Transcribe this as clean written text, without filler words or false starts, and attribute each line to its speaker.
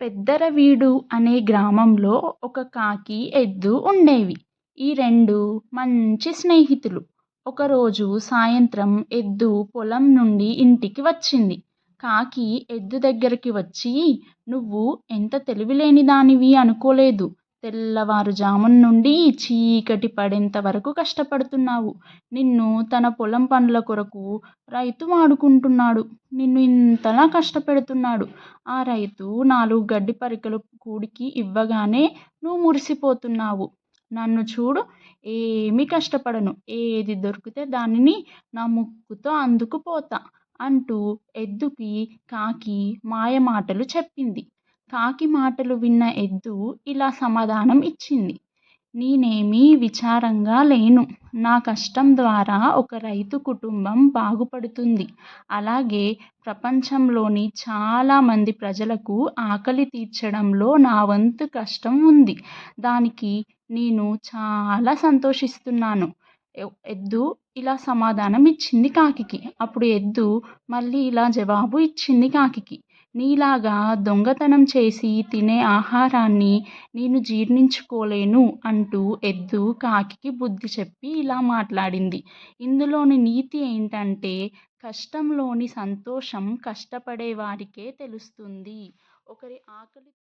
Speaker 1: పెద్దరవీడు అనే గ్రామంలో ఒక కాకి, ఎద్దు ఉండేవి. ఈ రెండు మంచి స్నేహితులు. ఒకరోజు సాయంత్రం ఎద్దు పొలం నుండి ఇంటికి వచ్చింది. కాకి ఎద్దు దగ్గరికి వచ్చి, నువ్వు ఎంత తెలివిలేనిదానివి అనుకోలేదు. తెల్లవారుజామున నుండి చీకటి పడేంత వరకు కష్టపడుతున్నావు. నిన్ను తన పొలం పనుల కొరకు రైతు వాడుకుంటున్నాడు. నిన్ను ఇంతలా కష్టపెడుతున్నాడు. ఆ రైతు 4 గడ్డి పరికలు కూడికి ఇవ్వగానే నువ్వు మురిసిపోతున్నావు. నన్ను చూడు, ఏమీ కష్టపడను. ఏది దొరికితే దానిని నా ముక్కుతో అందుకుపోతా అంటూ ఎద్దుకి కాకి మాయమాటలు చెప్పింది. కాకి మాటలు విన్న ఎద్దు ఇలా సమాధానం ఇచ్చింది. నేనేమీ విచారంగా లేను. నా కష్టం ద్వారా ఒక రైతు కుటుంబం బాగుపడుతుంది. అలాగే ప్రపంచంలోని చాలా మంది ప్రజలకు ఆకలి తీర్చడంలో నా వంతు కష్టం ఉంది. దానికి నేను చాలా సంతోషిస్తున్నాను. ఎద్దు ఇలా సమాధానం ఇచ్చింది కాకికి. అప్పుడు ఎద్దు మళ్ళీ ఇలా జవాబు ఇచ్చింది కాకికి. నీలాగా దొంగతనం చేసి తినే ఆహారాన్ని నేను జీర్ణించుకోలేను అంటూ ఎద్దు కాకికి బుద్ధి చెప్పి ఇలా మాట్లాడింది. ఇందులోని నీతి ఏంటంటే, కష్టంలోని సంతోషం కష్టపడే వారికే తెలుస్తుంది. ఒకరి ఆకలి